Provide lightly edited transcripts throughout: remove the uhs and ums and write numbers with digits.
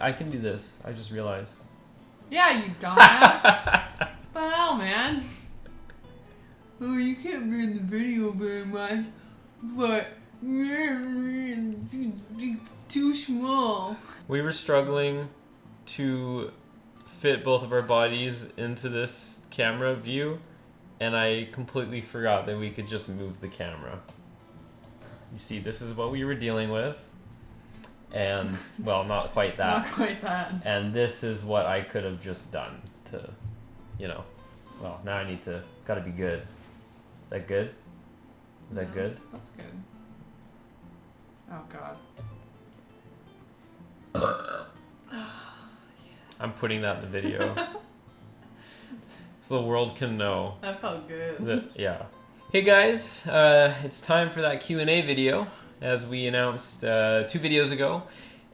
I can do this. I just realized. Yeah, you dumbass. The hell, man? Oh, you can't be in the video very much, but too small. We were struggling to fit both of our bodies into this camera view, and I completely forgot that we could just move the camera. You see, this is what we were dealing with. And, well, not quite that. Not quite that. And this is what I could have just done to, well, now I need to, it's got to be good. Is that good? Is that good? That's good. Oh, God. I'm putting that in the video. So the world can know. That felt good. Yeah. Hey guys, it's time for that Q&A video, as we announced 2 videos ago.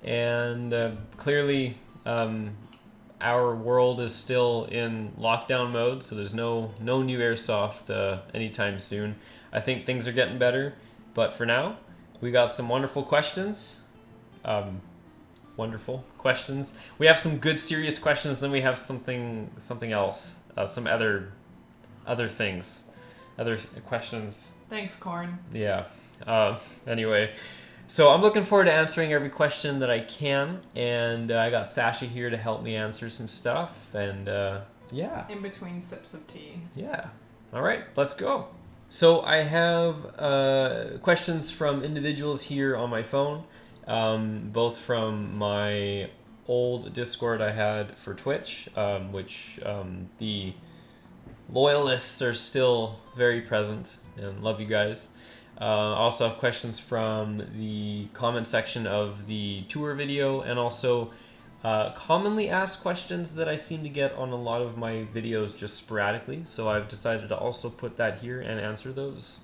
And clearly, our world is still in lockdown mode, so there's no new Airsoft anytime soon. I think things are getting better, but for now, we got some wonderful questions. Wonderful questions. We have some good serious questions, then we have something else, some other things, other questions. Thanks, Corn. Yeah. Anyway, so I'm looking forward to answering every question that I can, and I got Sasha here to help me answer some stuff, and yeah. In between sips of tea. Yeah. All right, let's go. So I have questions from individuals here on my phone, both from my old Discord I had for Twitch, which the loyalists are still very present, and love you guys. I also have questions from the comment section of the tour video, and also commonly asked questions that I seem to get on a lot of my videos just sporadically, so I've decided to also put that here and answer those.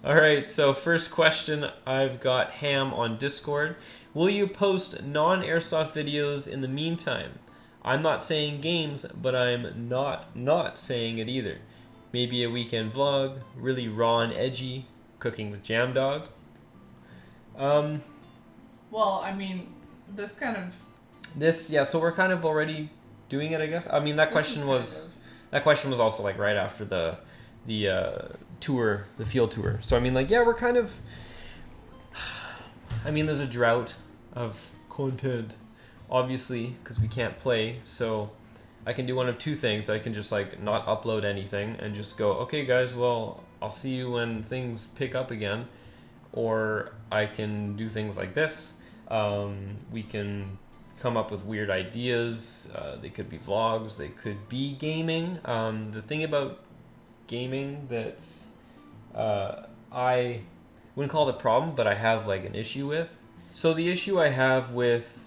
Alright, so first question I've got Ham on Discord. Will you post non-Airsoft videos in the meantime? I'm not saying games, but I'm not saying it either. Maybe a weekend vlog, really raw and edgy, cooking with Jam Dog. Well, I mean, this kind of... So we're kind of already doing it, I guess. I mean, that question was also like right after the tour, the field tour. So I mean, like, yeah, we're kind of, I mean, there's a drought of content, obviously, because we can't play. So I can do one of two things. I can just like not upload anything and just go, okay guys, well, I'll see you when things pick up again. Or I can do things like this. We can come up with weird ideas. They could be vlogs, they could be gaming. The thing about gaming that's I wouldn't call it a problem, but I have like an issue with. So the issue I have with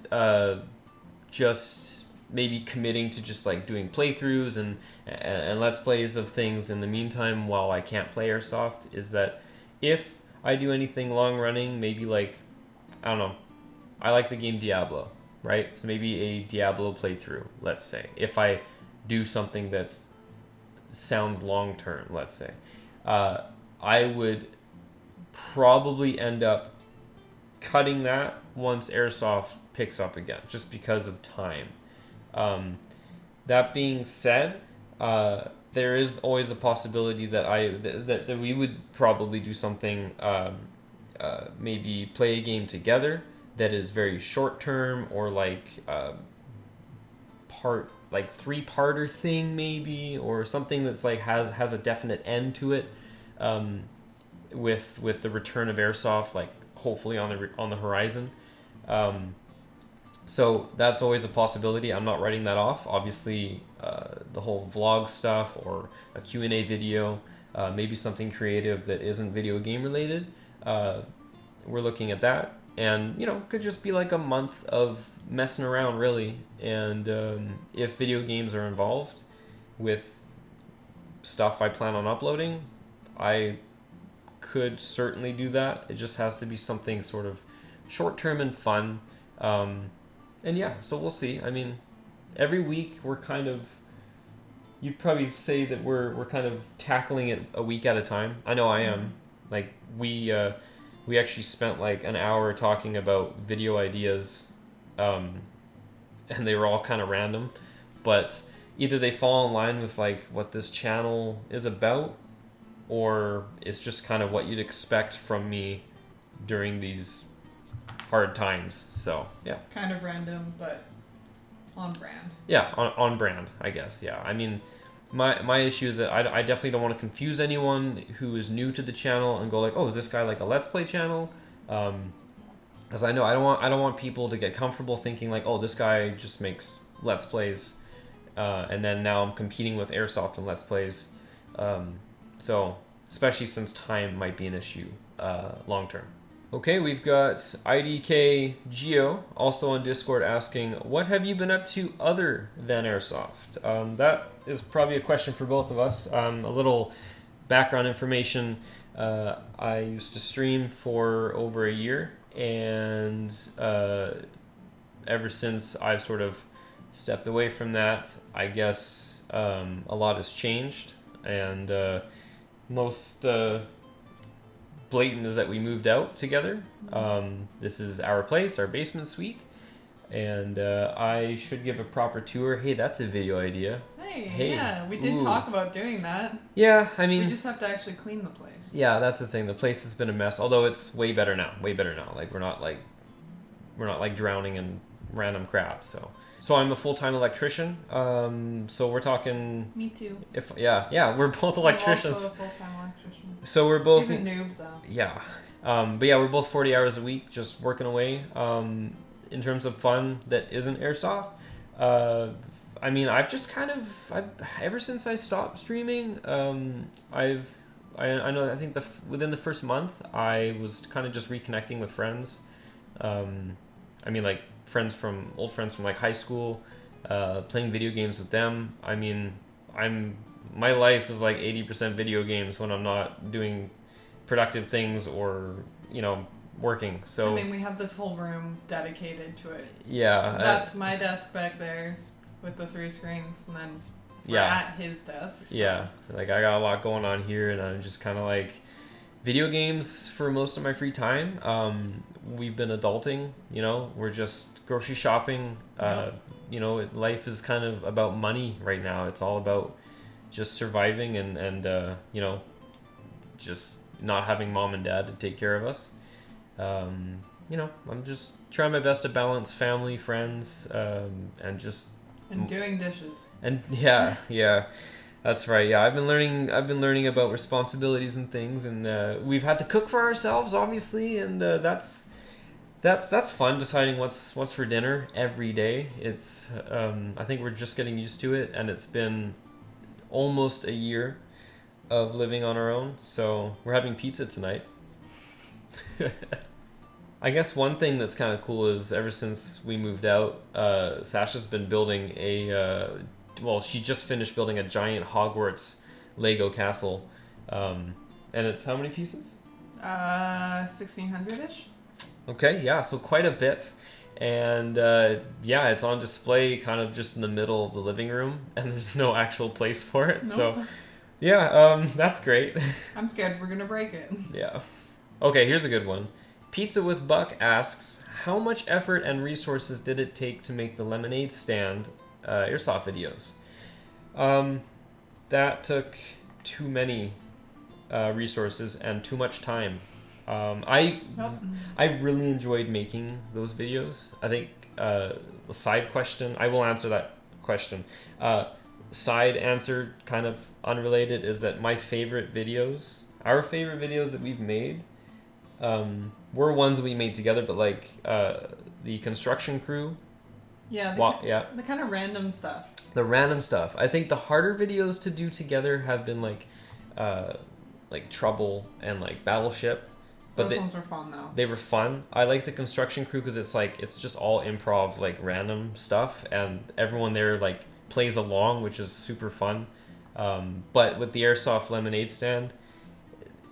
just maybe committing to just like doing playthroughs and let's plays of things in the meantime while I can't play Airsoft is that if I do anything long running, maybe like, I don't know, I like the game Diablo, right? So maybe a Diablo playthrough, let's say. If I do something that sounds long term, let's say, I would probably end up cutting that once Airsoft picks up again, just because of time. That being said, there is always a possibility that we would probably do something, maybe play a game together that is very short term, or like three-parter thing maybe, or something that's like has a definite end to it, with the return of Airsoft, like hopefully on the horizon. So that's always a possibility. I'm not writing that off. Obviously, the whole vlog stuff or a Q&A video, maybe something creative that isn't video game related. We're looking at that. And, could just be like a month of messing around, really. And if video games are involved with stuff I plan on uploading, I could certainly do that. It just has to be something sort of short-term and fun. And yeah, so we'll see. I mean, every week we're kind of, you'd probably say that we're kind of tackling it a week at a time. I know I am. Like, we actually spent like an hour talking about video ideas and they were all kind of random, but either they fall in line with like what this channel is about, or it's just kind of what you'd expect from me during these hard times. So yeah, Kind of random, but on brand. yeah, on brand, I guess. Yeah, I mean, my issue is that I definitely don't want to confuse anyone who is new to the channel and go like, oh, is this guy like a Let's Play channel? Because I know I don't want people to get comfortable thinking like, oh, this guy just makes Let's Plays, and then now I'm competing with Airsoft and Let's Plays. So especially since time might be an issue long term. Okay, we've got IDK Geo also on Discord asking, what have you been up to other than Airsoft? That is probably a question for both of us. A little background information. I used to stream for over a year, and ever since I've sort of stepped away from that, I guess a lot has changed, and most blatant is that we moved out together. This is our place, our basement suite, and I should give a proper tour. Hey, that's a video idea. Hey, yeah, we did talk about doing that. Yeah, I mean, we just have to actually clean the place. Yeah, that's the thing. The place has been a mess, although it's way better now. Way better now. Like we're not like drowning in random crap. So I'm a full-time electrician. So we're talking. Me too. We're both electricians. I'm also a full-time electrician. So we're both. He's a noob though. Yeah, but yeah, we're both 40 hours a week, just working away. In terms of fun that isn't Airsoft. I mean, I've just ever since I stopped streaming, I think within the first month, I was kind of just reconnecting with friends. I mean, like old friends from like high school, playing video games with them. I mean, my life is like 80% video games when I'm not doing productive things or, working. So I mean, we have this whole room dedicated to it. Yeah. That's my desk back there with the 3 screens, and then we're at his desk. So. Yeah. Like I got a lot going on here, and I'm just kind of like video games for most of my free time. We've been adulting, we're just grocery shopping. Life is kind of about money right now. It's all about just surviving and just not having mom and dad to take care of us. I'm just trying my best to balance family, friends, and doing dishes. And yeah. That's right. Yeah, I've been learning about responsibilities and things, and we've had to cook for ourselves, obviously, and that's fun. Deciding what's for dinner every day. It's I think we're just getting used to it, and it's been almost a year of living on our own. So we're having pizza tonight. I guess one thing that's kind of cool is ever since we moved out, Sasha's been building she just finished building a giant Hogwarts Lego castle. And it's how many pieces? 1,600-ish. Okay, yeah, so quite a bit. And it's on display kind of just in the middle of the living room, and there's no actual place for it. Nope. So, yeah, that's great. I'm scared we're going to break it. Yeah. Okay, here's a good one. Pizza with Buck asks, how much effort and resources did it take to make the lemonade stand Airsoft videos? That took too many resources and too much time. I really enjoyed making those videos. I think the side question, I will answer that question. Side answer, kind of unrelated, is that our favorite videos that we've made were ones that we made together, but like the construction crew. Yeah, the kind of random stuff. The random stuff. I think the harder videos to do together have been like Trouble and like Battleship. But those ones are fun though. They were fun. I like the construction crew because it's just all improv, like random stuff, and everyone there like plays along, which is super fun. But with the Airsoft lemonade stand,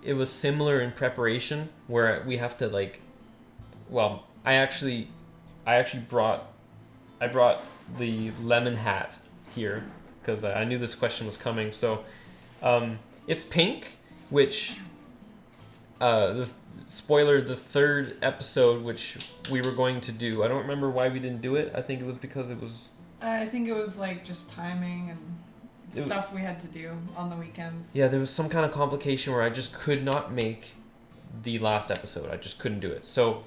it was similar in preparation, where we have to I brought the lemon hat here because I knew this question was coming. So it's pink, which spoiler, the third episode, which we were going to do. I don't remember why we didn't do it. I think it was because it was... I think it was like just timing and stuff we had to do on the weekends. Yeah, there was some kind of complication where I just could not make the last episode. I just couldn't do it. So,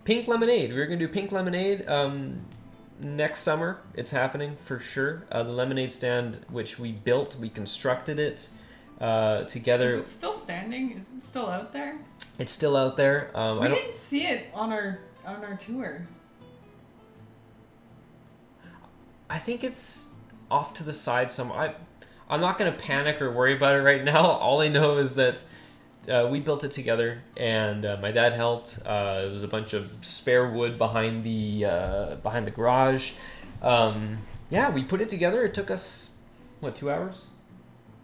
Pink Lemonade. We were going to do Pink Lemonade next summer. It's happening for sure. The lemonade stand, which we built, we constructed it together. Is it still standing? Is it still out there? It's still out there. We didn't see it on our tour. I think it's off to the side somewhere. I'm not going to panic or worry about it right now. All I know is that we built it together, and my dad helped. There was a bunch of spare wood behind the garage. Yeah, we put it together. It took us, 2 hours?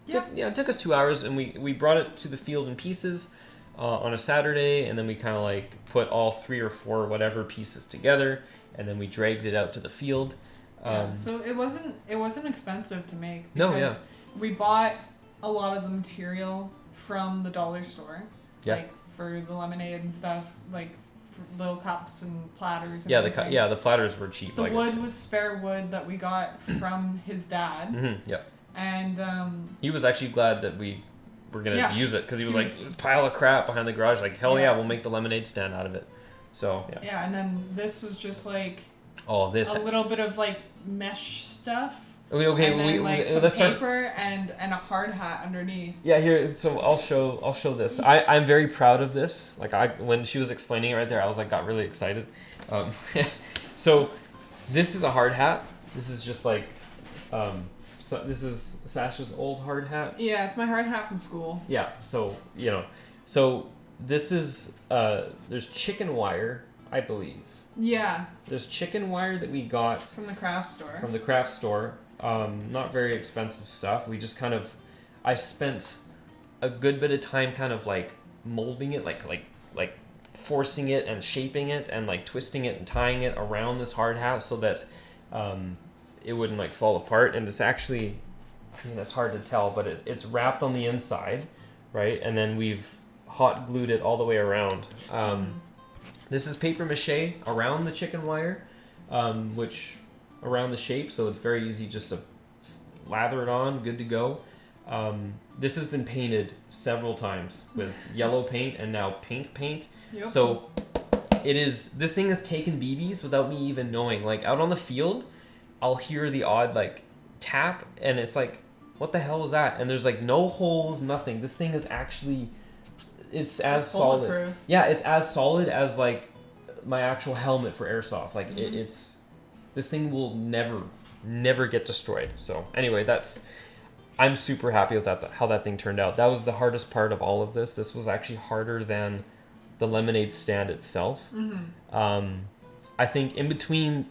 Yeah. It took us 2 hours, and we brought it to the field in pieces on a Saturday, and then we kind of like put all 3 or 4 whatever pieces together, and then we dragged it out to the field. So it wasn't expensive to make because we bought a lot of the material from the dollar store, like for the lemonade and stuff, like for little cups and platters. And the platters were cheap. The wood was spare wood that we got from his dad. Mm-hmm, yeah. And he was actually glad that we were gonna use it because he was like, pile of crap behind the garage. Like, hell yeah, we'll make the lemonade stand out of it. So yeah. Yeah, and then this was just like a little bit of like mesh stuff. Okay, and then, some let's paper and a hard hat underneath. Yeah, here. So I'll show this. I'm very proud of this. Like when she was explaining it right there, I was like got really excited. So this is a hard hat. This is just like, so this is Sasha's old hard hat. Yeah, it's my hard hat from school. Yeah. So so this is there's chicken wire, I believe. Yeah. There's chicken wire that we got from the craft store. Not very expensive stuff. We just I spent a good bit of time kind of like molding it, like forcing it and shaping it and like twisting it and tying it around this hard hat so that it wouldn't like fall apart. And it's actually, it's hard to tell, but it's wrapped on the inside, right? And then we've hot glued it all the way around. This is paper mache around the chicken wire, which around the shape, so it's very easy just to lather it on, good to go. This has been painted several times with yellow paint and now pink paint. Yep. So this thing has taken BBs without me even knowing. Like out on the field, I'll hear the odd like tap and it's like, what the hell is that? And there's like no holes, nothing. This thing is actually... It's as solid. Yeah, it's as solid as like my actual helmet for Airsoft. Like it's this thing will never get destroyed. So anyway, I'm super happy with that, how that thing turned out. That was the hardest part of all of this. This was actually harder than the lemonade stand itself. I think in between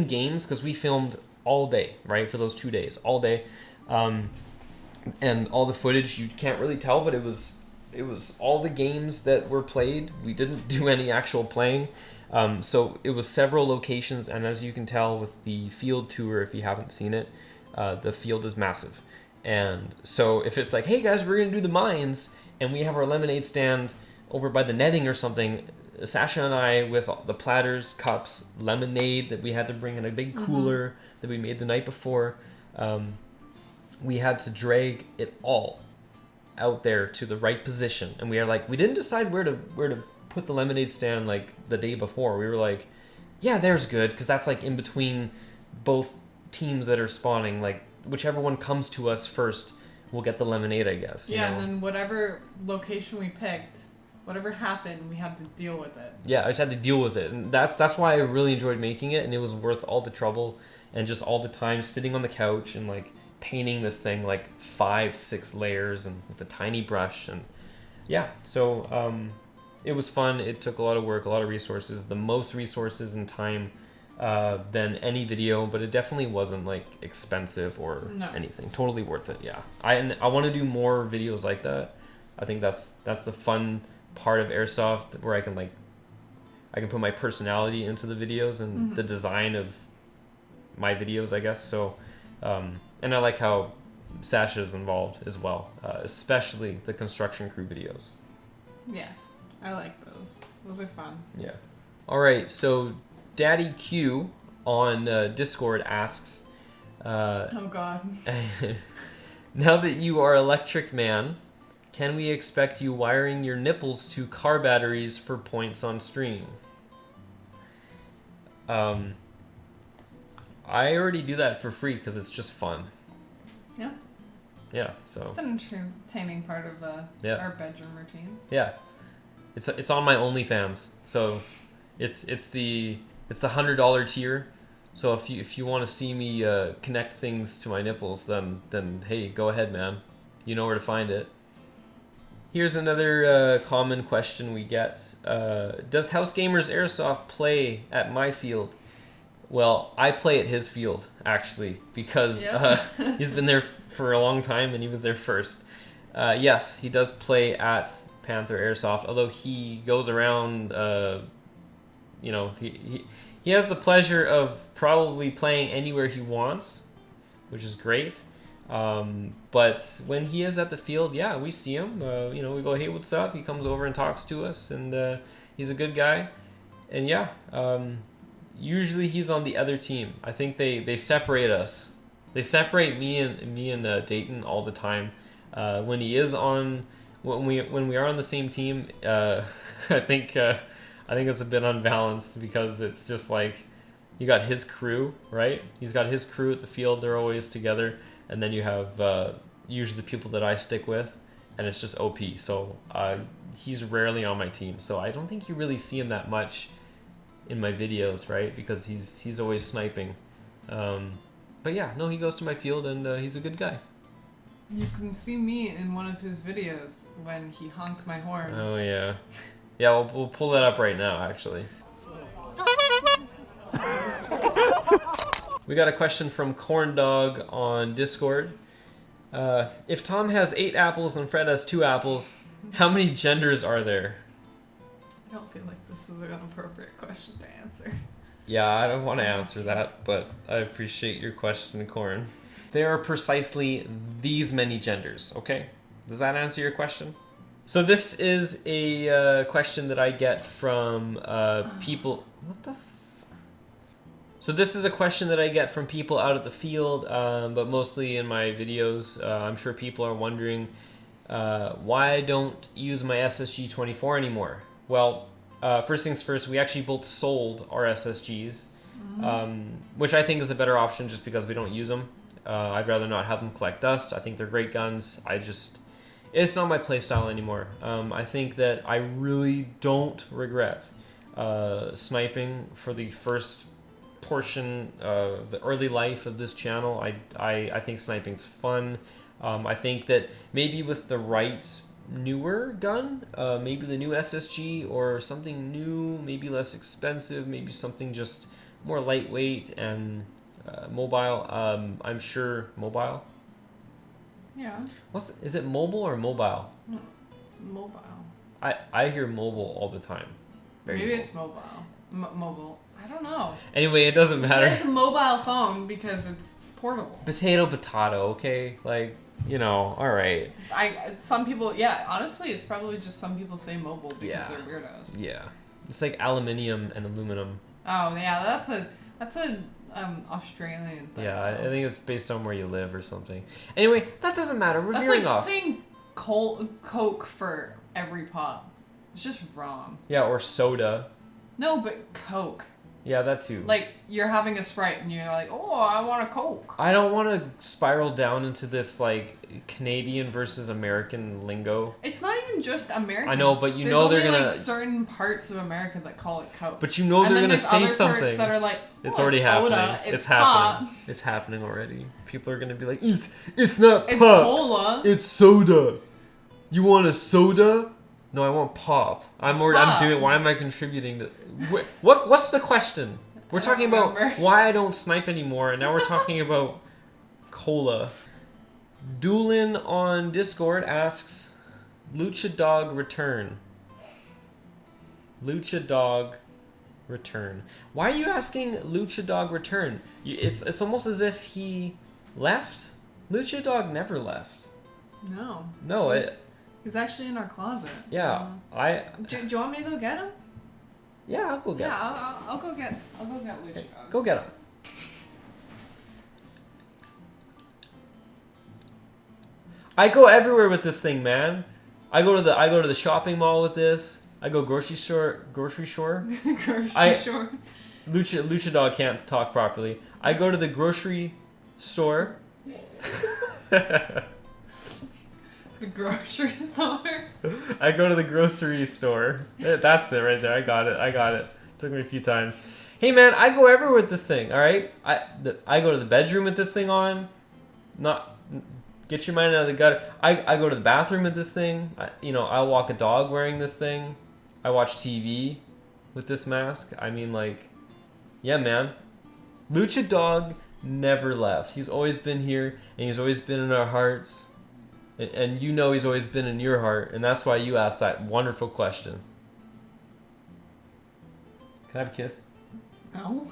games, because we filmed all day, right, for those 2 days, all day, and all the footage you can't really tell, but it was all the games that were played. We didn't do any actual playing. So it was several locations, and as you can tell with the field tour, if you haven't seen it, the field is massive. And so if it's like, hey guys, we're going to do the mines, and we have our lemonade stand over by the netting or something, Sasha and I, with the platters, cups, lemonade that we had to bring in a big cooler that we made the night before, we had to drag it all out there to the right position. And we didn't decide where to put the lemonade stand like the day before. We were like, yeah, there's good, because that's like in between both teams that are spawning. Like whichever one comes to us first will get the lemonade, I guess. Yeah, and then whatever location we picked, whatever happened, we had to deal with it. Yeah, I just had to deal with it, and that's why I really enjoyed making it, and it was worth all the trouble and just all the time sitting on the couch and like painting this thing like 5-6 layers and with a tiny brush. And yeah, so it was fun. It took a lot of work, a lot of resources, the most resources and time than any video, but it definitely wasn't like expensive or anything. Totally worth it. Yeah, I want to do more videos like that. I think that's the fun part of Airsoft, where I can put my personality into the videos and the design of my videos, I guess. So and I like how Sasha's involved as well, especially the construction crew videos. Yes, I like those. Those are fun. Yeah. All right, so Daddy Q on Discord asks... oh, God. Now that you are Electric Man, can we expect you wiring your nipples to car batteries for points on stream? I already do that for free because it's just fun. Yeah. Yeah, so... It's an entertaining part of our bedroom routine. Yeah. It's on my OnlyFans, so it's the $100 tier. So if you want to see me connect things to my nipples, then hey, go ahead, man. You know where to find it. Here's another common question we get. Does House Gamers Airsoft play at my field? Well, I play at his field, actually, because he's been there for a long time and he was there first. Yes, he does play at Panther Airsoft, although he goes around, he has the pleasure of probably playing anywhere he wants, which is great. But when he is at the field, yeah, we see him. We go, hey, what's up? He comes over and talks to us, and he's a good guy. And yeah, usually he's on the other team. I think they separate us. They separate me and Dayton all the time. When he is on, when we are on the same team, I think it's a bit unbalanced because it's just like you got his crew, right? He's got his crew at the field. They're always together. And then you have usually the people that I stick with, and it's just OP. So he's rarely on my team. So I don't think you really see him that much in my videos, right? Because he's always sniping. But yeah, no, he goes to my field, and he's a good guy. You can see me in one of his videos when he honked my horn. Oh, yeah. Yeah, we'll pull that up right now, actually. We got a question from Corn Dog on Discord. If Tom has 8 apples and Fred has 2 apples, how many genders are there? I don't feel like this is an appropriate question to answer. Yeah, I don't want to answer that, but I appreciate your question, Corn. There are precisely these many genders, okay? Does that answer your question? So this is a question that I get from people... What the So this is a question that I get from people out at the field, but mostly in my videos. I'm sure people are wondering why I don't use my SSG-24 anymore. Well, first things first, we actually both sold our SSGs, which I think is a better option just because we don't use them. I'd rather not have them collect dust. I think they're great guns. It's not my playstyle anymore. I think that I really don't regret sniping for the first portion of the early life of this channel. I think sniping's fun. I think that maybe with the right newer gun, maybe the new SSG or something new, maybe less expensive, maybe something just more lightweight and mobile. I'm sure mobile. Yeah. Is it mobile or mobile? No, it's mobile. I hear mobile all the time. Maybe mobile. It's mobile. Mobile. I don't know. Anyway, it doesn't matter. It's a mobile phone because it's portable. Potato, okay? All right. Some people, honestly, it's probably just some people say mobile because they're weirdos. Yeah. It's like aluminium and aluminum. Oh, yeah, that's a Australian thing. Yeah, I think it's based on where you live or something. Anyway, that doesn't matter. We're veering off. That's like saying Coke for every pop. It's just wrong. Yeah, or soda. No, but Coke. Yeah, that too. Like, you're having a Sprite and you're like, oh, I want a Coke. I don't want to spiral down into this, Canadian versus American lingo. It's not even just American. I know, but they're going to... There's certain parts of America that call it Coke. But they're going to say something. Parts that are like, it's already happening. Soda, it's happening. It's happening already. People are going to be like, it's not pop. It's cola. It's soda. You want a soda? No, I want pop. I'm doing. Why am I contributing to? What's the question? We're talking about why I don't snipe anymore, and now we're talking about cola. Doolin on Discord asks, Lucha Dog return. Lucha Dog return. Why are you asking Lucha Dog return? It's almost as if he left. Lucha Dog never left. No. No, He's actually in our closet. Yeah, Do you want me to go get him? Yeah, I'll go get him. Yeah, I'll go get Lucha Dog. Go get him. I go everywhere with this thing, man. I go to the shopping mall with this. I go grocery store. Grocery store. Lucha Dog can't talk properly. I go to the grocery store. The grocery store? I go to the grocery store. That's it right there. I got it. Took me a few times. Hey man, I go everywhere with this thing, alright? I go to the bedroom with this thing on. Get your mind out of the gutter. I go to the bathroom with this thing. I'll walk a dog wearing this thing. I watch TV with this mask. I mean, like, yeah, man. Lucha Dog never left. He's always been here, and he's always been in our hearts. And you know he's always been in your heart, and that's why you asked that wonderful question. Can I have a kiss? No.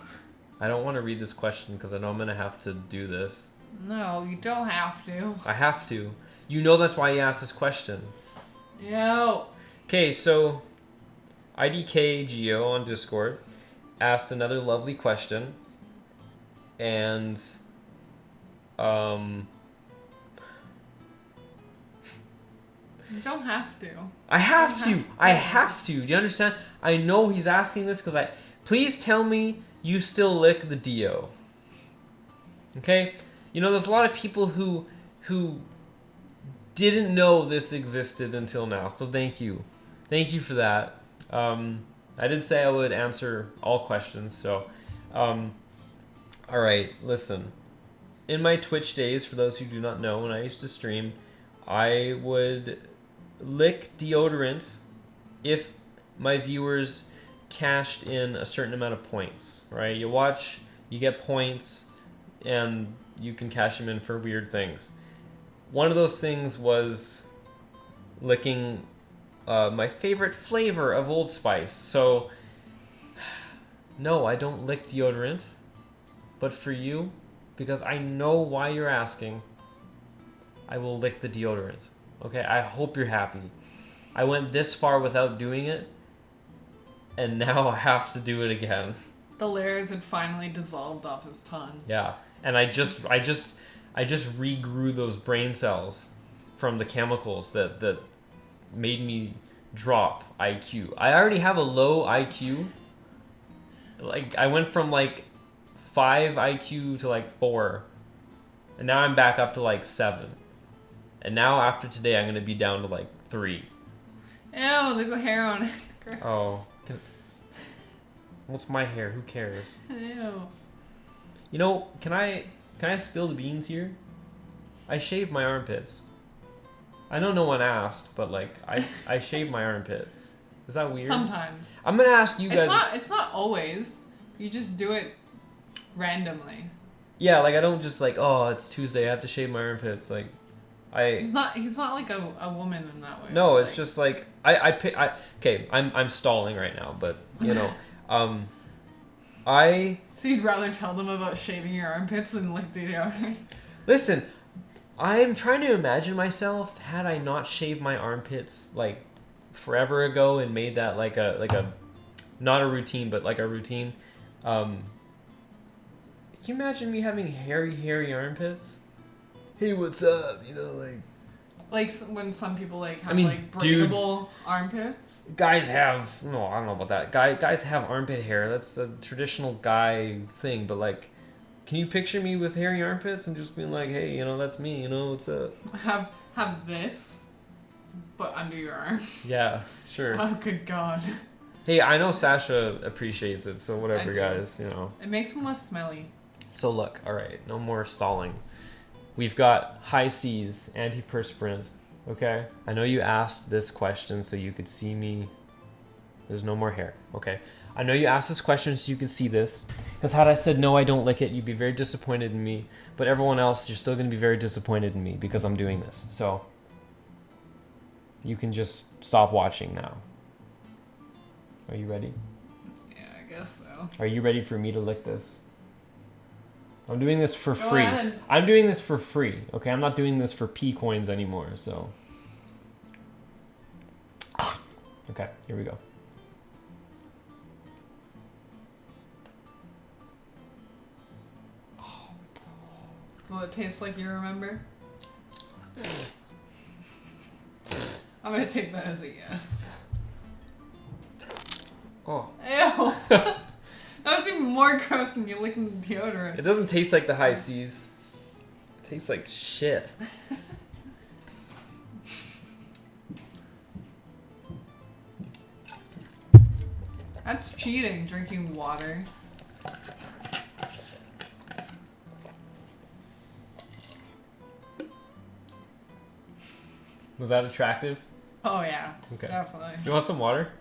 I don't want to read this question because I know I'm going to have to do this. No, you don't have to. I have to. You know that's why you asked this question. Yo. Okay, so IDK Geo on Discord asked another lovely question, and you don't have to. I have to. Do you understand? I know he's asking this because please tell me you still lick the Deo. Okay? There's a lot of people who didn't know this existed until now. So thank you. Thank you for that. I did say I would answer all questions. So, all right, listen. In my Twitch days, for those who do not know, when I used to stream, I would lick deodorant if my viewers cashed in a certain amount of points, right? You watch, you get points, and you can cash them in for weird things. One of those things was licking my favorite flavor of Old Spice. So, no, I don't lick deodorant. But for you, because I know why you're asking, I will lick the deodorant. Okay, I hope you're happy. I went this far without doing it, and now I have to do it again. The layers had finally dissolved off his tongue. Yeah, and I just regrew those brain cells from the chemicals that made me drop IQ. I already have a low IQ. Like, I went from like 5 IQ to like 4, and now I'm back up to like 7. And now after today, I'm gonna be down to like 3. Ew, there's a hair on it. Gross. Oh, what's my hair? Who cares? Ew. Can I spill the beans here? I shave my armpits. I know no one asked, but like I shave my armpits. Is that weird? Sometimes. I'm gonna ask you guys. It's not always. You just do it randomly. Yeah, like I don't just like, oh, it's Tuesday, I have to shave my armpits. Like, He's not like a woman in that way. No, it's just like I'm stalling right now, but So you'd rather tell them about shaving your armpits than lick the deodorant? Listen, I'm trying to imagine myself had I not shaved my armpits like forever ago and made that like a not a routine but like a routine. Can you imagine me having hairy armpits? Hey, what's up? Like when some people like have braidable dudes, armpits. Guys have I don't know about that. Guys have armpit hair. That's the traditional guy thing. But like, can you picture me with hairy armpits and just being like, hey, that's me. What's up? Have this, but under your arm. Yeah, sure. Oh, good God. Hey, I know Sasha appreciates it, so whatever, guys. It makes him less smelly. So look, all right, no more stalling. We've got high C's, antiperspirant, okay? I know you asked this question so you could see me. There's no more hair, okay? I know you asked this question so you could see this. Because had I said, no, I don't lick it, you'd be very disappointed in me. But everyone else, you're still going to be very disappointed in me because I'm doing this. So, you can just stop watching now. Are you ready? Yeah, I guess so. Are you ready for me to lick this? I'm doing this for Go free. ahead. I'm doing this for free, okay? I'm not doing this for P coins anymore, so. Okay, here we go. Will it taste like you remember? I'm gonna take that as a yes. Oh. Ew. That was even more gross than you licking deodorant. It doesn't taste like the high seas. It tastes like shit. That's cheating, drinking water. Was that attractive? Oh yeah, Okay. definitely. You want some water?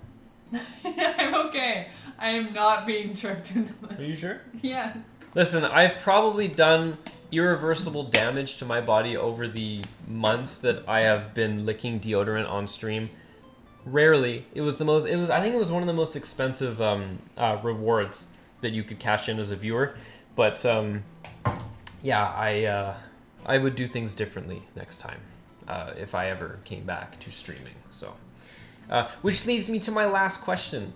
Yeah, I'm okay. I am not being tricked into this. Are you sure? Yes. Listen, I've probably done irreversible damage to my body over the months that I have been licking deodorant on stream. Rarely. I think it was one of the most expensive rewards that you could cash in as a viewer. But yeah, I would do things differently next time if I ever came back to streaming. So, which leads me to my last question.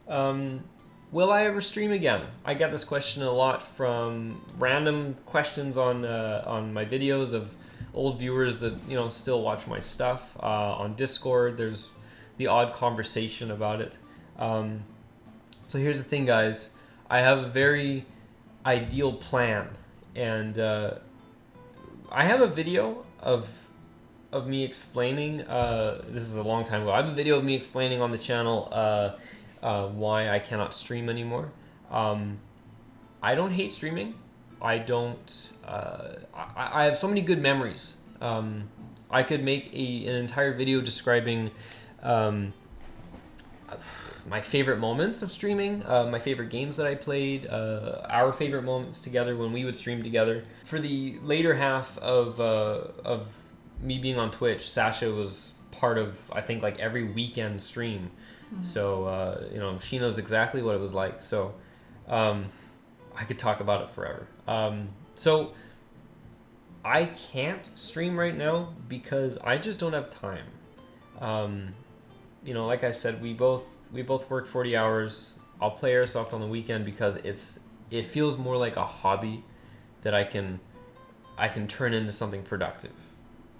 Will I ever stream again? I get this question a lot from random questions on my videos of old viewers that still watch my stuff on Discord. There's the odd conversation about it. So here's the thing, guys. I have a very ideal plan, and I have a video of me explaining. This is a long time ago. I have a video of me explaining on the channel why I cannot stream anymore. I don't hate streaming. I don't. I have so many good memories. I could make an entire video describing my favorite moments of streaming, my favorite games that I played, our favorite moments together when we would stream together. For the later half of me being on Twitch, Sasha was part of, I think, like every weekend stream. Mm-hmm. So she knows exactly what it was like. So I could talk about it forever. So I can't stream right now because I just don't have time. Like I said, we both work 40 hours. I'll play Airsoft on the weekend because it feels more like a hobby that I can turn into something productive.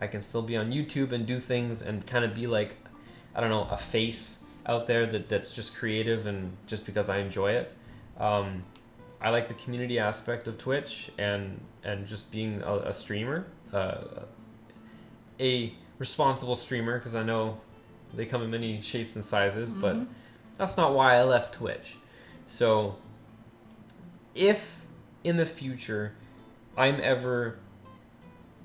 I can still be on YouTube and do things and kind of be like, I don't know, a face out there that's just creative and just because I enjoy it. I like the community aspect of Twitch and just being a streamer, a responsible streamer, because I know they come in many shapes and sizes, but that's not why I left Twitch. So if in the future I'm ever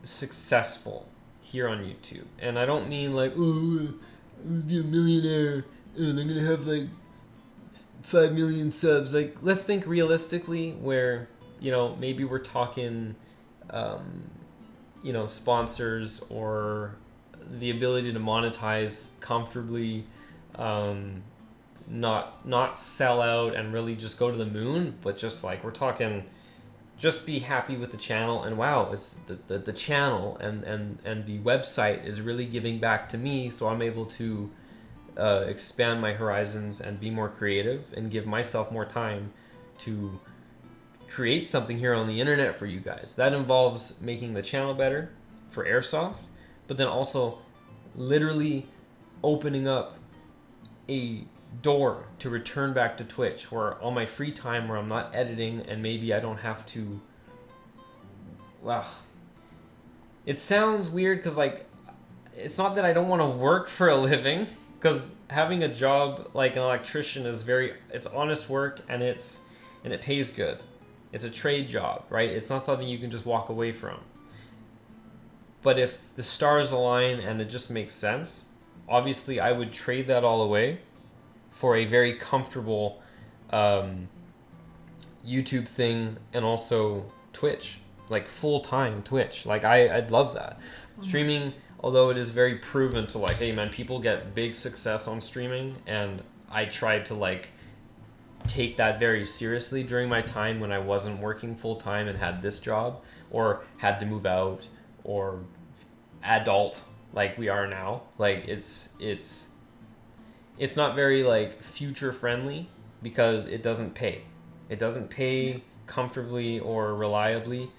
successful here on YouTube, and I don't mean like, oh, I'm gonna be a millionaire and I'm gonna have like 5 million subs. Like, let's think realistically where, maybe we're talking, sponsors or the ability to monetize comfortably, not sell out and really just go to the moon, but just like we're talking, just be happy with the channel and wow, it's the channel and the website is really giving back to me, so I'm able to expand my horizons and be more creative and give myself more time to create something here on the internet for you guys. That involves making the channel better for Airsoft, but then also literally opening up a door to return back to Twitch where all my free time where I'm not editing and maybe I don't have to, it sounds weird because like it's not that I don't want to work for a living, because having a job like an electrician is it's honest work and it pays good. It's a trade job, right? It's not something you can just walk away from. But if the stars align and it just makes sense, obviously I would trade that all away for a very comfortable YouTube thing and also Twitch, like full-time Twitch. Like I'd love that. Streaming, although it is very proven to like, hey man, people get big success on streaming, and I tried to like take that very seriously during my time when I wasn't working full-time and had this job or had to move out or adult like we are now. Like it's it's not very like future friendly because it doesn't pay. It doesn't pay comfortably or reliably,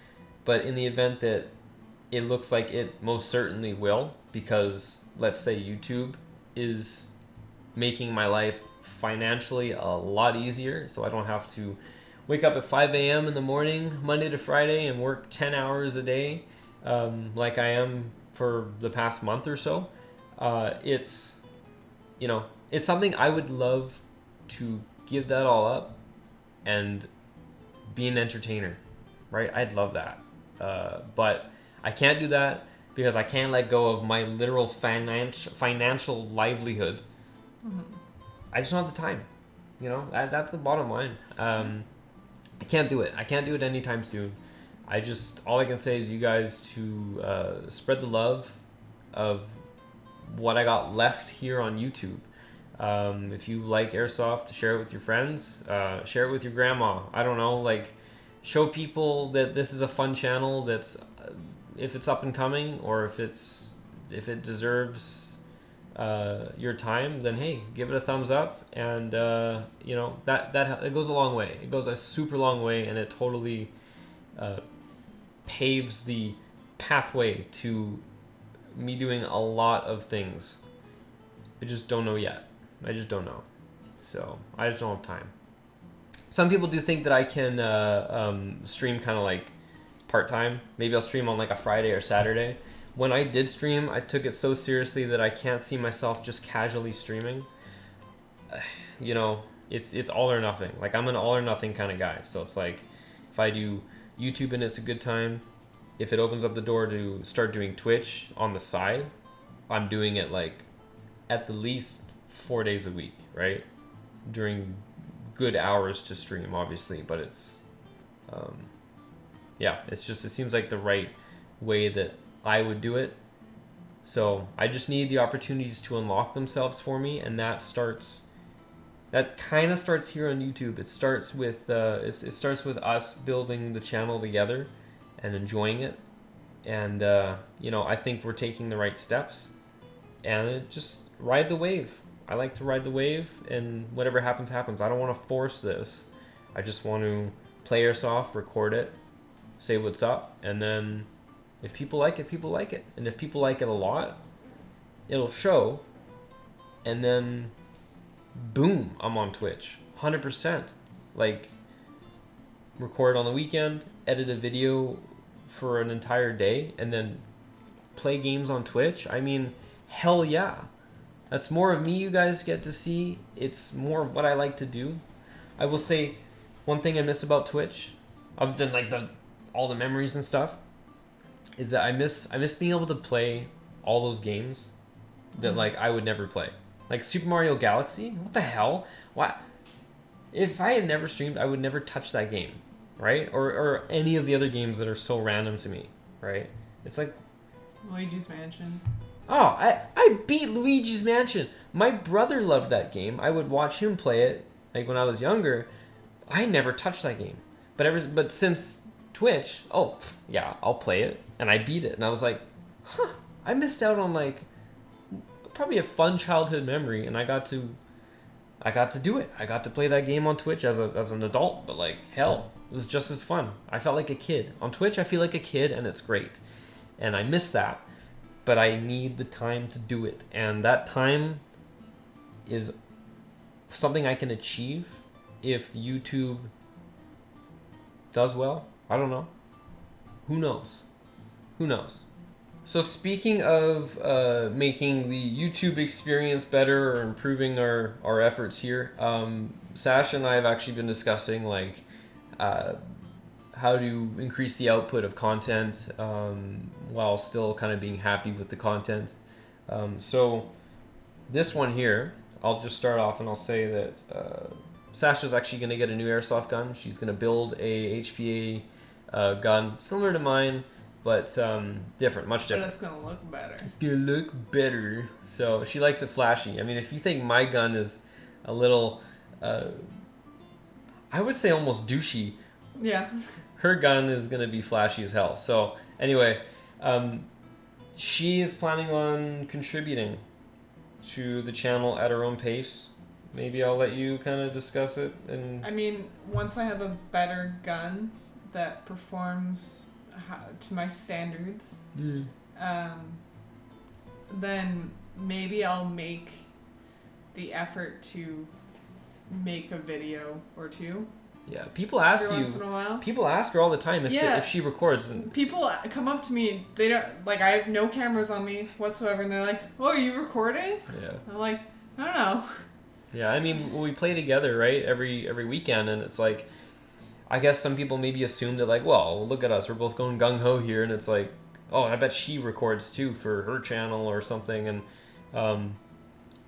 but in the event that it looks like it most certainly will, because let's say YouTube is making my life financially a lot easier, so I don't have to wake up at 5 a.m. in the morning, Monday to Friday, and work 10 hours a day, like I am for the past month or so. It's, you know, it's something I would love to give that all up and be an entertainer, right? I'd love that. But I can't do that because I can't let go of my literal financial livelihood. Mm-hmm. I just don't have the time. You know, that's the bottom line. I can't do it. I can't do it anytime soon. All I can say is you guys to spread the love of what I got left here on YouTube. If you like Airsoft, share it with your friends. Share it with your grandma. I don't know, like, show people that this is a fun channel that's, if it's up and coming, or if it deserves your time, then hey, give it a thumbs up, and you know, that it goes a long way. It goes a super long way, and it totally paves the pathway to me doing a lot of things. I just don't know yet. I just don't know. So I just don't have time. Some people do think that I can stream kind of like part-time. Maybe I'll stream on like a Friday or Saturday. When I did stream, I took it so seriously that I can't see myself just casually streaming. You know, it's all or nothing. Like, I'm an all or nothing kind of guy. So it's like, if I do YouTube and it's a good time, if it opens up the door to start doing Twitch on the side, I'm doing it like at the least 4 days a week, right? During good hours to stream, obviously, but it's yeah, it seems like the right way that I would do it. So I just need the opportunities to unlock themselves for me, and that kind of starts here on YouTube. It starts with it starts with us building the channel together and enjoying it, and you know, I think we're taking the right steps, and just ride the wave. I like to ride the wave, and whatever happens, happens. I don't want to force this. I just want to play Airsoft, record it, say what's up, and then if people like it, people like it. And if people like it a lot, it'll show, and then boom, I'm on Twitch. 100%. Like, record on the weekend, edit a video for an entire day, and then play games on Twitch. I mean, hell yeah. That's more of me you guys get to see. It's more of what I like to do. I will say, one thing I miss about Twitch, other than like all the memories and stuff, is that I miss being able to play all those games that like I would never play. Like Super Mario Galaxy? What the hell? Why? If I had never streamed, I would never touch that game, right? Or any of the other games that are so random to me, right? It's like Luigi's Mansion. Oh, I beat Luigi's Mansion. My brother loved that game. I would watch him play it like when I was younger. I never touched that game. But since Twitch, oh yeah, I'll play it, and I beat it, and I was like, huh, I missed out on like probably a fun childhood memory, and I got to do it. I got to play that game on Twitch as an adult, but like hell, it was just as fun. I felt like a kid. On Twitch, I feel like a kid, and it's great. And I miss that, but I need the time to do it, and that time is something I can achieve if YouTube does well. I don't know. Who knows? So speaking of making the YouTube experience better or improving our efforts here, Sasha and I have actually been discussing like how to increase the output of content while still kind of being happy with the content. So this one here, I'll just start off and I'll say that Sasha's actually going to get a new airsoft gun. She's going to build a HPA gun similar to mine, but different, much different. But it's gonna look better. It's gonna look better. So she likes it flashy. I mean, if you think my gun is a little, I would say almost douchey. Yeah. Her gun is gonna be flashy as hell. So anyway, she is planning on contributing to the channel at her own pace. Maybe I'll let you kind of discuss it. And I mean, once I have a better gun that performs to my standards, then maybe I'll make the effort to make a video or two. Yeah, people ask every you. Once in a while. People ask her all the time if she records. And people come up to me. They don't like. I have no cameras on me whatsoever, and they're like, "Oh, are you recording?" Yeah. I'm like, I don't know. Yeah, I mean, we play together, right? Every weekend, and it's like, I guess some people maybe assume that, like, well, look at us, we're both going gung ho here, and it's like, oh, I bet she records too for her channel or something, and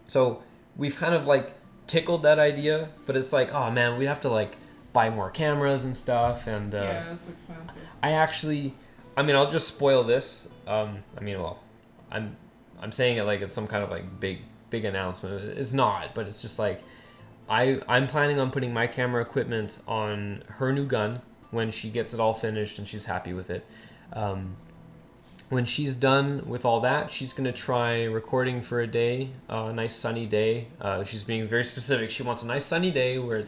so we've kind of like tickled that idea, but it's like, oh man, we have to like buy more cameras and stuff, and yeah, it's expensive. I mean, I'll just spoil this. I'm saying it like it's some kind of like big announcement. It's not, but it's just like I'm planning on putting my camera equipment on her new gun when she gets it all finished and she's happy with it. When she's done with all that, she's going to try recording for a day, a nice sunny day. She's being very specific. She wants a nice sunny day where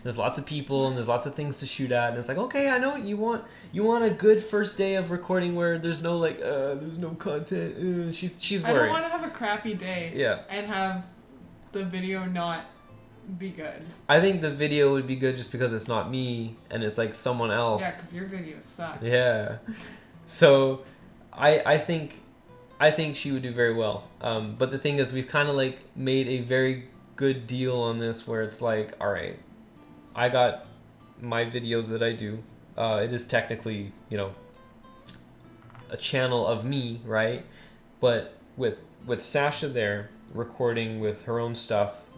there's lots of people and there's lots of things to shoot at. And it's like, okay, I know what you want. You want a good first day of recording where there's no like, there's no content. She's worried. I don't want to have a crappy day. Yeah. And have the video not be good. I think the video would be good just because it's not me and it's like someone else. Yeah, because your videos suck. Yeah. So I think she would do very well. But the thing is, we've kind of like made a very good deal on this where it's like, all right, I got my videos that I do. It is technically, a channel of me, right? But with Sasha there recording with her own stuff,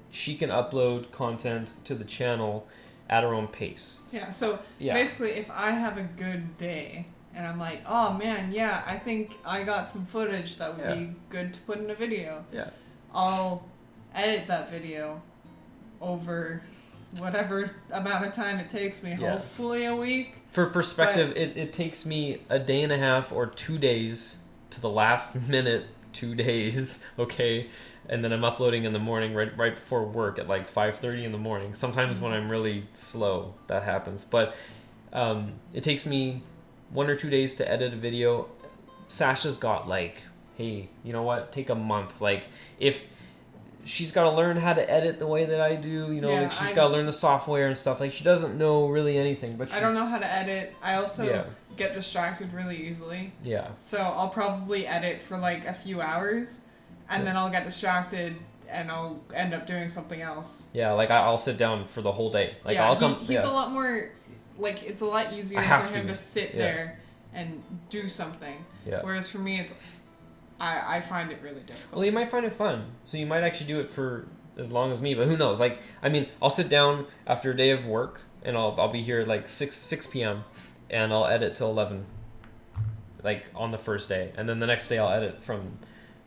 she can upload content to the channel at her own pace. Yeah, so basically if I have a good day and I'm like, oh man, yeah, I think I got some footage that would be good to put in a video. Yeah. I'll edit that video over whatever amount of time it takes me, hopefully a week. For perspective, it takes me a day and a half or 2 days to the last minute, 2 days, okay? And then I'm uploading in the morning right before work at like 5:30 in the morning. Sometimes when I'm really slow, that happens. But it takes me 1 or 2 days to edit a video. Sasha's got like, hey, you know what? Take a month. Like if she's got to learn how to edit the way that I do, like she's got to learn the software and stuff. Like she doesn't know really anything, but I don't know how to edit. I also get distracted really easily. Yeah. So I'll probably edit for like a few hours and then I'll get distracted and I'll end up doing something else. Yeah, like I'll sit down for the whole day. Like He's a lot more, like it's a lot easier for him to sit there and do something. Yeah. Whereas for me, I find it really difficult. Well, you might find it fun, so you might actually do it for as long as me. But who knows? Like, I mean, I'll sit down after a day of work, and I'll be here at like 6 p.m. and I'll edit till 11, like on the first day, and then the next day I'll edit from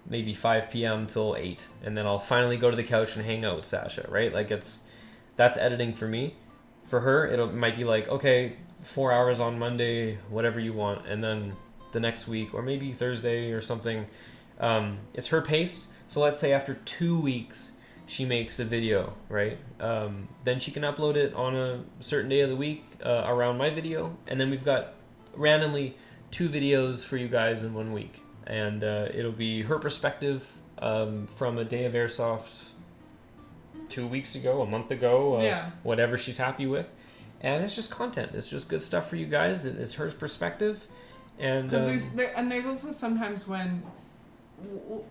maybe 5 p.m. till 8, and then I'll finally go to the couch and hang out with Sasha. Right? Like that's editing for me. For her, it might be like, okay, 4 hours on Monday, whatever you want, and then the next week or maybe Thursday or something. It's her pace. So let's say after 2 weeks she makes a video, right? Then she can upload it on a certain day of the week around my video, and then we've got randomly 2 videos for you guys in 1 week, and it'll be her perspective from a day of Airsoft 2 weeks ago, a month ago, whatever she's happy with, and it's just content. It's just good stuff for you guys. It's her perspective. And there's also sometimes when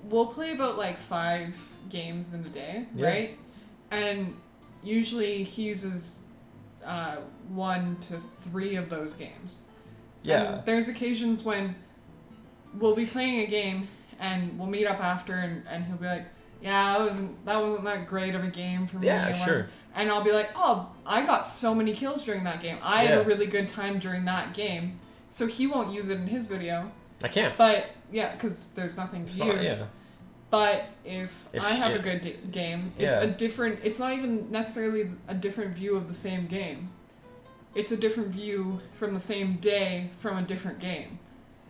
we'll play about like 5 games in a day, right? And usually he uses 1 to 3 of those games. Yeah. And there's occasions when we'll be playing a game and we'll meet up after and he'll be like, yeah, that wasn't that great of a game for me. Yeah, sure. And I'll be like, oh, I got so many kills during that game. I had a really good time during that game. So he won't use it in his video. I can't. But, yeah, because there's nothing to use. Yeah. But if I have a good game, it's not even necessarily a different view of the same game. It's a different view from the same day from a different game.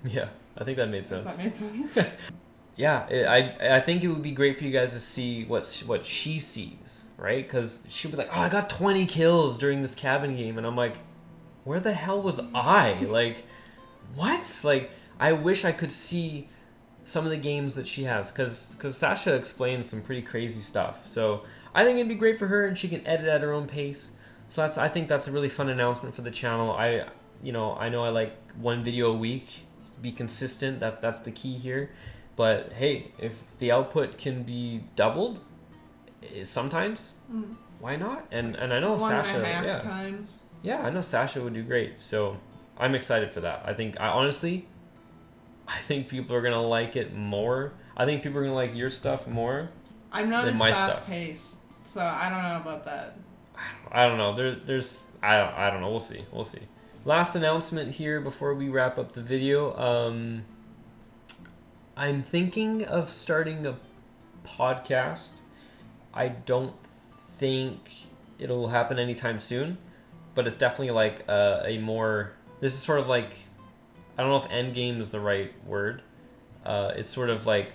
Yeah, I think that made sense. Does that make sense? yeah, I think it would be great for you guys to see what she sees, right? Because she'll be like, oh, I got 20 kills during this cabin game, and I'm like, where the hell was I? Like, what? Like, I wish I could see some of the games that she has, because Sasha explains some pretty crazy stuff. So I think it'd be great for her, and she can edit at her own pace. So I think that's a really fun announcement for the channel. I know I like one video a week, be consistent. That's the key here. But hey, if the output can be doubled, sometimes, why not? And I know Sasha, 1.5 times. Yeah, I know Sasha would do great. So I'm excited for that. I think I think people are gonna like it more. I think people are gonna like your stuff more. I'm not than as my fast stuff. paced, so I don't know about that. I don't know. I don't know. We'll see. Last announcement here before we wrap up the video. I'm thinking of starting a podcast. I don't think it'll happen anytime soon, but it's definitely like a more. This is sort of like, I don't know if end game is the right word. It's sort of like,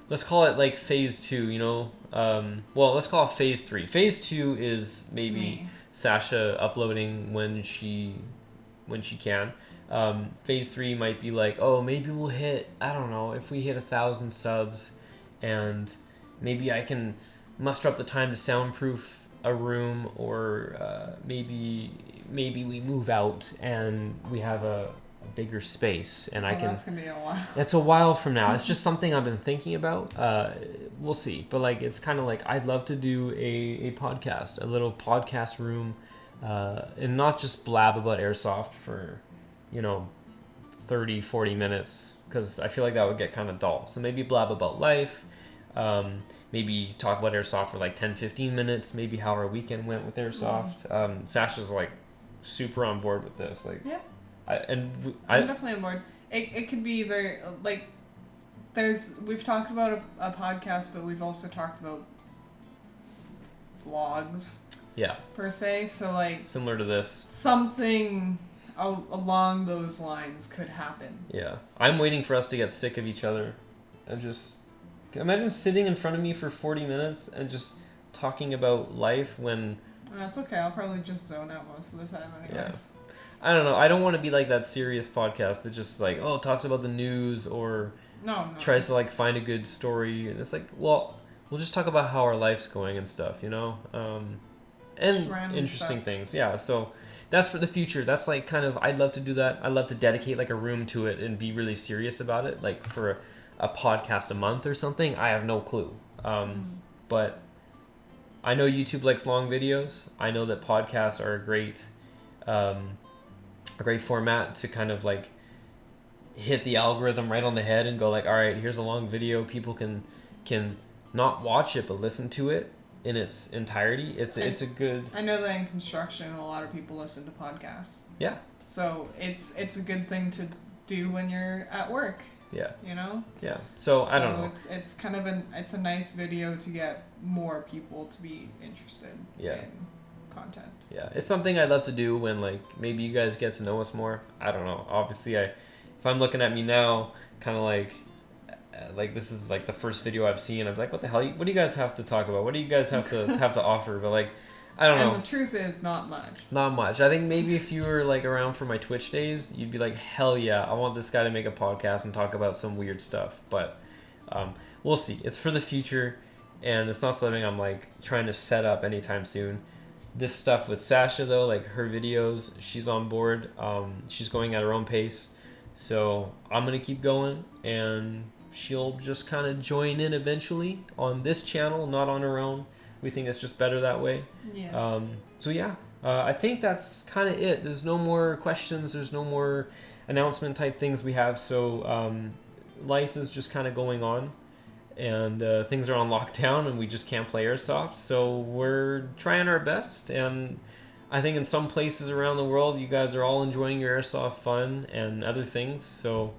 let's call it like phase 2. Well, let's call it phase 3. Phase 2 is maybe Sasha uploading when she can. Phase 3 might be like, oh, maybe we'll hit, I don't know, if we hit 1,000 subs, and maybe I can muster up the time to soundproof a room, or maybe we move out and we have a bigger space, and I can. That's gonna be a while. It's a while from now. It's just something I've been thinking about. We'll see, but like, it's kind of like, I'd love to do a podcast, a little podcast room, and not just blab about Airsoft for 30-40 minutes, because I feel like that would get kind of dull. So maybe blab about life, maybe talk about Airsoft for like 10-15 minutes, maybe how our weekend went with Airsoft. Sasha's like super on board with this, like, yeah. I'm definitely on board. It could be either like, we've talked about a podcast, but we've also talked about vlogs. Yeah. Per se, so like similar to this. Something along those lines could happen. Yeah, I'm waiting for us to get sick of each other, and just imagine sitting in front of me for 40 minutes and just talking about life when. That's okay. I'll probably just zone out most of the time, anyways. Yeah. I don't know. I don't want to be like that serious podcast that just like, talks about the news, or tries to like find a good story. And it's like, well, we'll just talk about how our life's going and stuff, and interesting stuff. Things. Yeah. So that's for the future. That's like kind of, I'd love to do that. I'd love to dedicate like a room to it and be really serious about it, like for a podcast a month or something. I have no clue. But I know YouTube likes long videos. I know that podcasts are a great format to kind of like hit the algorithm right on the head and go like, all right, here's a long video. People can not watch it, but listen to it in its entirety. It's a good. I know that in construction, a lot of people listen to podcasts. Yeah. So it's a good thing to do when you're at work. Yeah. Yeah. So I don't know. It's kind of it's a nice video to get more people to be interested in content. Yeah, it's something I'd love to do when like maybe you guys get to know us more. I don't know. Obviously, if I'm looking at me now, kind of like this is like the first video I've seen. I'm like, what the hell? What do you guys have to talk about? What do you guys have to offer? But like, I don't know. And the truth is, not much. Not much. I think maybe if you were like around for my Twitch days, you'd be like, hell yeah, I want this guy to make a podcast and talk about some weird stuff. But we'll see. It's for the future, and it's not something I'm like trying to set up anytime soon. This stuff with Sasha though, like her videos, she's on board. She's going at her own pace, so I'm gonna keep going, and she'll just kind of join in eventually on this channel, not on her own. We think it's just better that way. Yeah. I think that's kind of it. There's no more questions. There's no more announcement type things we have. So life is just kind of going on, and things are on lockdown, and we just can't play Airsoft. So we're trying our best, and I think in some places around the world, you guys are all enjoying your Airsoft fun and other things. So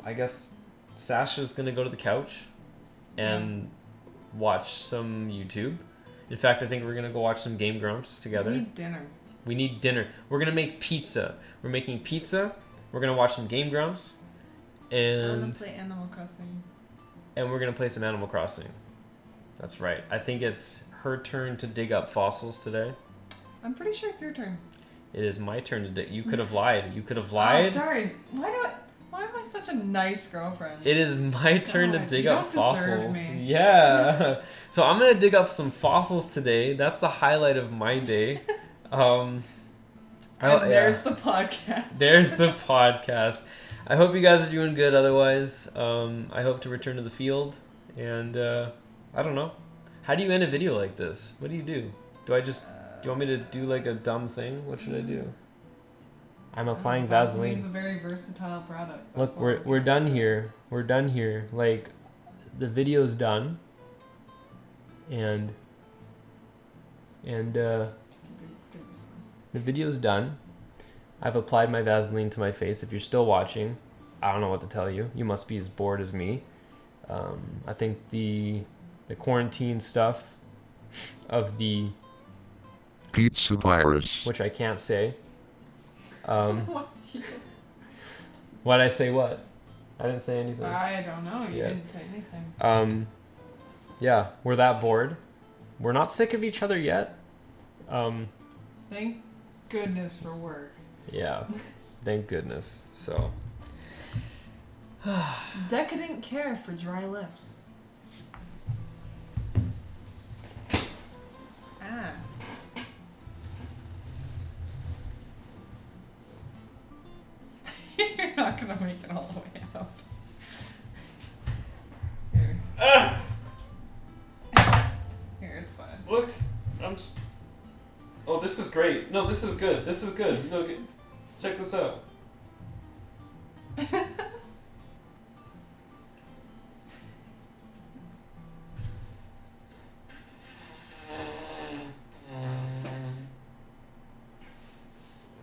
I guess Sasha's going to go to the couch and watch some YouTube. In fact, I think we're going to go watch some Game Grumps together. We need dinner. We're going to make pizza. We're making pizza. We're going to watch some Game Grumps. I'm gonna and play Animal Crossing. we're gonna play some Animal Crossing. That's right. I think it's her turn to dig up fossils today. I'm pretty sure it's your turn. It is my turn to dig. You could have lied. You could have lied. Oh, darn. Why am I such a nice girlfriend? It is my turn to God, dig you up don't deserve fossils. me. Yeah. So I'm gonna dig up some fossils today. That's the highlight of my day. And there's the podcast. There's the podcast. I hope you guys are doing good. Otherwise, I hope to return to the field. And I don't know. How do you end a video like this? What do you do? Do you want me to do like a dumb thing? What should I do? I'm applying Vaseline. Vaseline's a very versatile product. Look, we're done here. We're done here. Like, the video's done. And the video's done. I've applied my Vaseline to my face. If you're still watching, I don't know what to tell you. You must be as bored as me. I think the quarantine stuff of the pizza virus, which I can't say. What? Why'd I say what? I didn't say anything. I don't know. You didn't say anything. Yeah, we're that bored. We're not sick of each other yet. Thank goodness for work. Yeah, thank goodness. So. Decadent care for dry lips. Ah. You're not gonna make it all the way out. Here. Here, it's fine. Look, I'm just... Oh, this is great. No, this is good. This is good. No, check this out.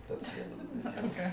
That's the end of the video. Okay.